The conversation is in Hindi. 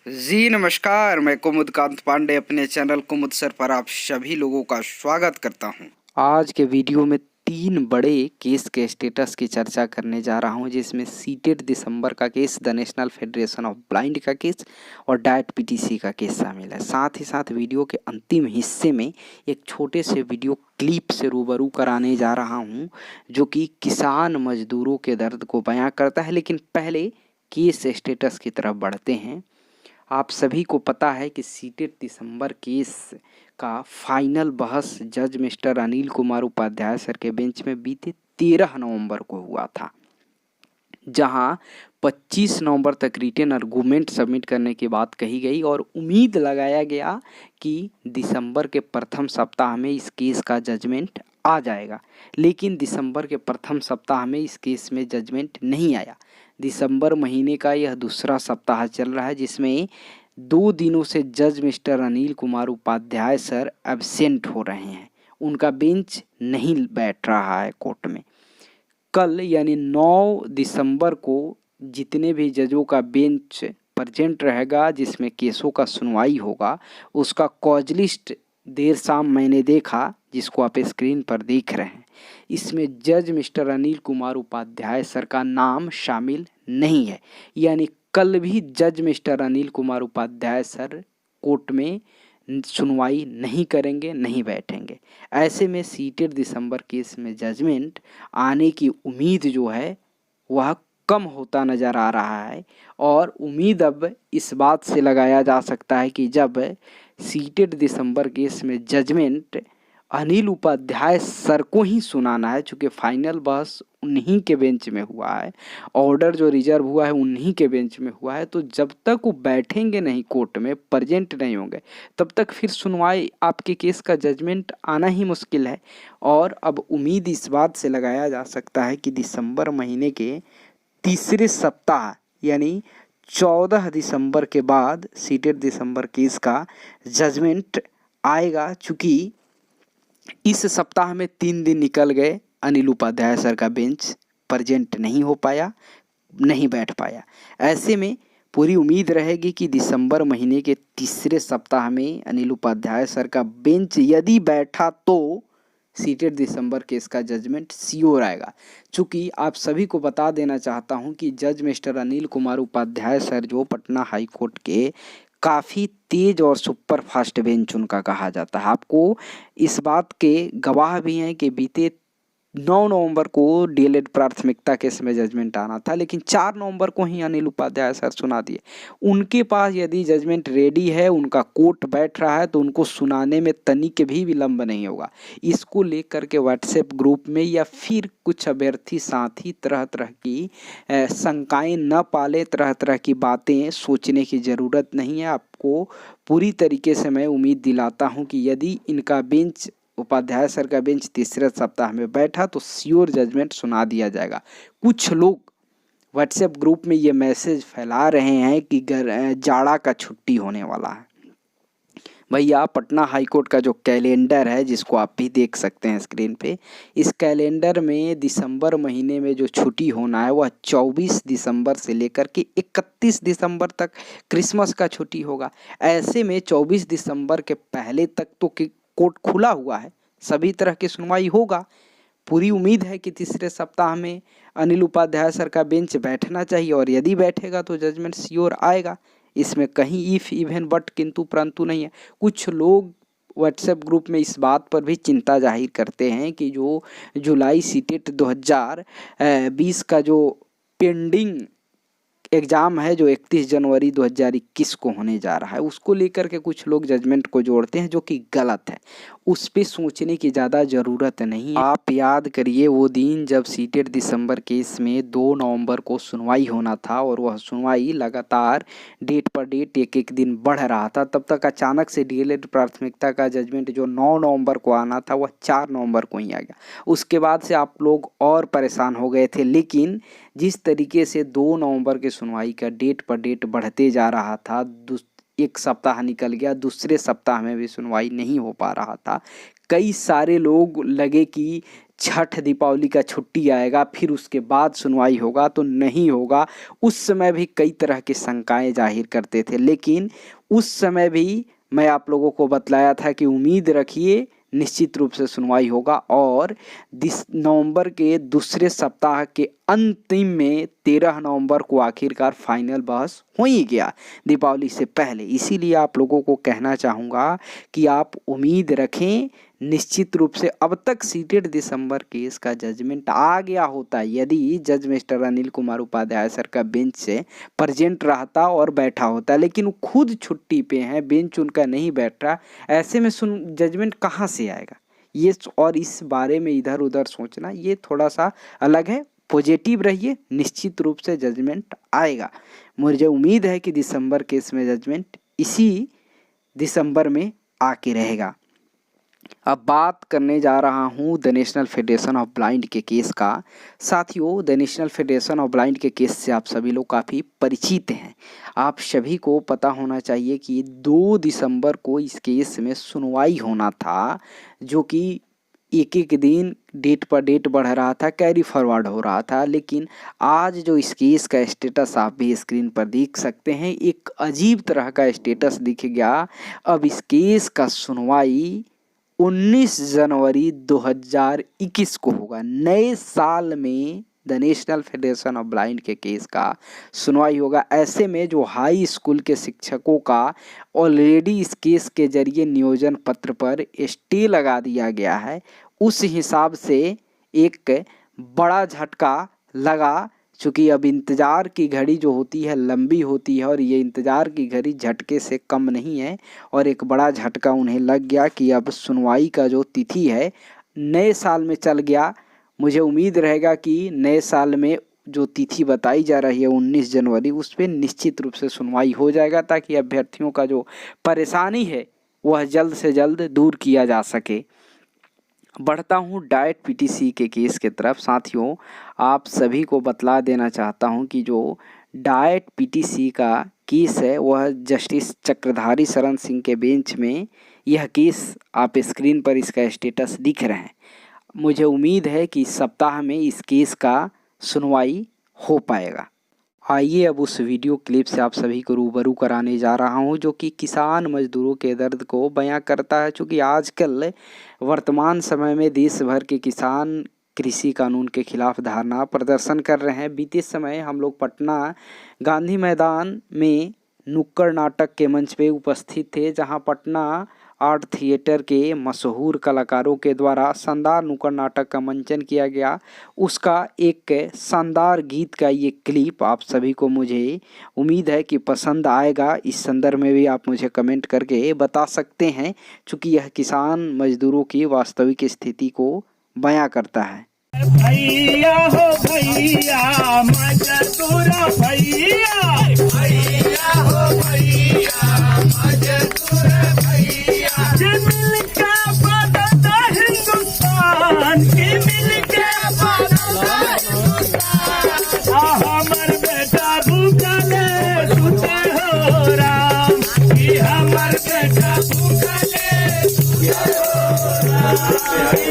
जी नमस्कार, मैं कुमुद कांत पांडे अपने चैनल कुमुद सर पर आप सभी लोगों का स्वागत करता हूं। आज के वीडियो में 3 बड़े केस के स्टेटस की चर्चा करने जा रहा हूं, जिसमें सीटेट दिसंबर का case, the national federation of blind का केस और डाइट पीटीसी का केस शामिल है। साथ ही साथ वीडियो के अंतिम हिस्से में एक छोटे से वीडियो क्लिप से रूबरू कराने जा रहा हूं, जो कि किसान मजदूरों के दर्द को बयां करता है। लेकिन पहले केस स्टेटस की तरफ बढ़ते हैं। आप सभी को पता है कि सीटेट दिसंबर केस का फाइनल बहस जज मिस्टर अनिल कुमार उपाध्याय सर के बेंच में बीते 13 नवंबर को हुआ था, जहां 25 नवंबर तक रिटेन आर्गूमेंट सबमिट करने की बात कही गई और उम्मीद लगाया गया कि दिसंबर के प्रथम सप्ताह में इस केस का जजमेंट आ जाएगा। लेकिन दिसंबर के प्रथम सप्ताह में इस केस में जजमेंट नहीं आया। दिसंबर महीने का यह दूसरा सप्ताह चल रहा है, जिसमें 2 दिनों से जज mister Anil Kumar Upadhyay sir absent हो रहे हैं। उनका बेंच नहीं बैठ रहा है कोर्ट में। कल यानी 9 दिसंबर को जितने भी जजों का बेंच प्रेजेंट रहेगा, जिसमें केसों का सुनवाई होगा, उसका कॉज लिस्ट देर शाम मैंने देखा, जिसको आप स्क्रीन पर देख रहे हैं। इसमें जज मिस्टर अनिल कुमार उपाध्याय सर का नाम शामिल नहीं है। यानी कल भी जज mister Anil Kumar Upadhyay sir court में सुनवाई नहीं करेंगे, नहीं बैठेंगे। ऐसे में सीटेट दिसंबर केस में जजमेंट आने की उम्मीद जो है वह कम होता नज़र आ रहा है। और उम्मीद अब इस बात से लगाया जा सकता है कि जब सीटेट दिसंबर केस में जजमेंट अनिल उपाध्याय सर को ही सुनाना है, चूँकि फाइनल बहस उन्हीं के बेंच में हुआ है, ऑर्डर जो रिजर्व हुआ है उन्हीं के बेंच में हुआ है, तो जब तक वो बैठेंगे नहीं कोर्ट में, प्रेजेंट नहीं होंगे, तब तक फिर सुनवाई, आपके केस का जजमेंट आना ही मुश्किल है। और अब उम्मीद इस बात से लगाया जा सकता है कि दिसंबर महीने के तीसरे सप्ताह यानी 14 दिसंबर के बाद सीटेट दिसंबर केस का जजमेंट आएगा। चूँकि इस सप्ताह में 3 दिन निकल गए, अनिल उपाध्याय सर का बेंच प्रेजेंट नहीं हो पाया, नहीं बैठ पाया। ऐसे में पूरी उम्मीद रहेगी कि दिसंबर महीने के तीसरे सप्ताह में अनिल उपाध्याय सर का बेंच यदि बैठा तो सीटेट दिसंबर केस का जजमेंट श्योर आएगा। चूँकि आप सभी को बता देना चाहता हूं कि जज मिस्टर अनिल कुमार उपाध्याय सर जो पटना हाई कोर्ट के काफ़ी तेज और सुपर फास्ट बेंच उनका कहा जाता है। आपको इस बात के गवाह भी हैं कि बीते 9 नवंबर को डीएलएड प्राथमिकता केस में जजमेंट आना था, लेकिन 4 नवंबर को ही अनिल उपाध्याय सर सुना दिए। उनके पास यदि जजमेंट रेडी है, उनका कोर्ट बैठ रहा है, तो उनको सुनाने में तनिक भी विलंब नहीं होगा। इसको लेकर के व्हाट्सएप ग्रुप में या फिर कुछ अभ्यर्थी साथी तरह तरह की शंकाएं न पाले, तरह तरह की बातें सोचने की ज़रूरत नहीं है। आपको पूरी तरीके से मैं उम्मीद दिलाता हूं कि यदि इनका बेंच, उपाध्याय सर का बेंच तीसरे सप्ताह में बैठा तो श्योर जजमेंट सुना दिया जाएगा। कुछ लोग व्हाट्सएप ग्रुप में ये मैसेज फैला रहे हैं कि जाड़ा का छुट्टी होने वाला है। भैया, पटना हाई कोर्ट का जो कैलेंडर है, जिसको आप भी देख सकते हैं स्क्रीन पे, इस कैलेंडर में दिसंबर महीने में जो छुट्टी होना है वह 24 दिसंबर से लेकर के 31 दिसंबर तक क्रिसमस का छुट्टी होगा। ऐसे में 24 दिसंबर के पहले तक तो कोर्ट खुला हुआ है, सभी तरह की सुनवाई होगा। पूरी उम्मीद है कि तीसरे सप्ताह में अनिल उपाध्याय सर का बेंच बैठना चाहिए, और यदि बैठेगा तो जजमेंट श्योर आएगा। इसमें कहीं इफ इवन बट किंतु परंतु नहीं है। कुछ लोग व्हाट्सएप ग्रुप में इस बात पर भी चिंता जाहिर करते हैं कि जो जुलाई सीटेट 2020 का जो पेंडिंग एग्ज़ाम है, जो 31 जनवरी 2021 को होने जा रहा है, उसको लेकर के कुछ लोग जजमेंट को जोड़ते हैं, जो कि गलत है। उस पे सोचने की ज़्यादा ज़रूरत नहीं है। आप याद करिए वो दिन जब सीटेट दिसंबर केस में 2 नवंबर को सुनवाई होना था, और वह सुनवाई लगातार डेट पर डेट एक एक दिन बढ़ रहा था। तब तक अचानक से डीएलएड प्राथमिकता का जजमेंट जो 9 नवंबर को आना था वह 4 नवंबर को ही आ गया। उसके बाद से आप लोग और परेशान हो गए थे। लेकिन जिस तरीके से 2 नवंबर के सुनवाई का डेट पर डेट बढ़ते जा रहा था, एक सप्ताह निकल गया, दूसरे सप्ताह में भी सुनवाई नहीं हो पा रहा था। कई सारे लोग लगे कि छठ दीपावली का छुट्टी आएगा फिर उसके बाद सुनवाई होगा, तो नहीं होगा। उस समय भी कई तरह की शंकाएं जाहिर करते थे, लेकिन उस समय भी मैं आप लोगों को बतलाया था कि उम्मीद रखिए निश्चित रूप से सुनवाई होगा। और नवंबर के दूसरे सप्ताह के अंतिम में 13 नवंबर को आखिरकार फाइनल बहस हो ही गया दीपावली से पहले। इसीलिए आप लोगों को कहना चाहूँगा कि आप उम्मीद रखें निश्चित रूप से। अब तक सीटेड दिसंबर केस का जजमेंट आ गया होता यदि जज मिस्टर अनिल कुमार उपाध्याय सर का बेंच से प्रेजेंट रहता और बैठा होता, लेकिन वो खुद छुट्टी पे हैं, बेंच उनका नहीं बैठ रहा। ऐसे में जजमेंट कहाँ से आएगा ये, और इस बारे में इधर उधर सोचना ये थोड़ा सा अलग है। पॉजिटिव रहिए, निश्चित रूप से जजमेंट आएगा। मुझे उम्मीद है कि दिसंबर केस में जजमेंट इसी दिसंबर में आके रहेगा। अब बात करने जा रहा हूँ the national federation of blind के केस का। साथियों, the national federation of blind के केस से आप सभी लोग काफ़ी परिचित हैं। आप सभी को पता होना चाहिए कि 2 दिसंबर को इस केस में सुनवाई होना था, जो कि एक एक दिन डेट पर डेट बढ़ रहा था, कैरी फॉरवर्ड हो रहा था। लेकिन आज जो इस केस का स्टेटस आप भी स्क्रीन पर देख सकते हैं, एक अजीब तरह का स्टेटस दिख गया। अब इस केस का सुनवाई 19 जनवरी 2021 को होगा। नए साल में the national federation of blind के केस का सुनवाई होगा। ऐसे में जो हाई स्कूल के शिक्षकों का ऑलरेडी इस केस के जरिए नियोजन पत्र पर स्टे लगा दिया गया है, उस हिसाब से एक बड़ा झटका लगा। चूँकि अब इंतज़ार की घड़ी जो होती है लंबी होती है, और ये इंतज़ार की घड़ी झटके से कम नहीं है, और एक बड़ा झटका उन्हें लग गया कि अब सुनवाई का जो तिथि है नए साल में चल गया। मुझे उम्मीद रहेगा कि नए साल में जो तिथि बताई जा रही है 19 जनवरी, उस पर निश्चित रूप से सुनवाई हो जाएगा, ताकि अभ्यर्थियों का जो परेशानी है वह जल्द से जल्द दूर किया जा सके। बढ़ता हूँ डाइट पीटीसी के केस के तरफ। साथियों, आप सभी को बतला देना चाहता हूँ कि जो डाइट पीटीसी का केस है वह जस्टिस चक्रधारी शरण सिंह के बेंच में यह केस आप स्क्रीन पर इसका स्टेटस दिख रहे हैं। मुझे उम्मीद है कि इस सप्ताह में इस केस का सुनवाई हो पाएगा। आइए अब उस वीडियो क्लिप से आप सभी को रूबरू कराने जा रहा हूं, जो कि किसान मजदूरों के दर्द को बयां करता है। चूँकि आजकल वर्तमान समय में देश भर के किसान कृषि कानून के खिलाफ धरना प्रदर्शन कर रहे हैं। बीते समय हम लोग पटना गांधी मैदान में नुक्कड़ नाटक के मंच पे उपस्थित थे, जहां पटना आर्ट थिएटर के मशहूर कलाकारों के द्वारा शानदार नुक्कड़ नाटक का मंचन किया गया। उसका एक शानदार गीत का ये क्लिप आप सभी को मुझे उम्मीद है कि पसंद आएगा। इस संदर्भ में भी आप मुझे कमेंट करके बता सकते हैं, चूँकि यह किसान मजदूरों की वास्तविक स्थिति को बयां करता है। भैया हो भैया मजदूर भैया, भैया हो भैया मजदूर भैया, मिल के बदलता हिंदुस्तान की, मिल के बदलता हिंदुस्तान। हमर बेटा भूखले सुते हो राम, कि हमर बेटा भूखले सुते हो राम।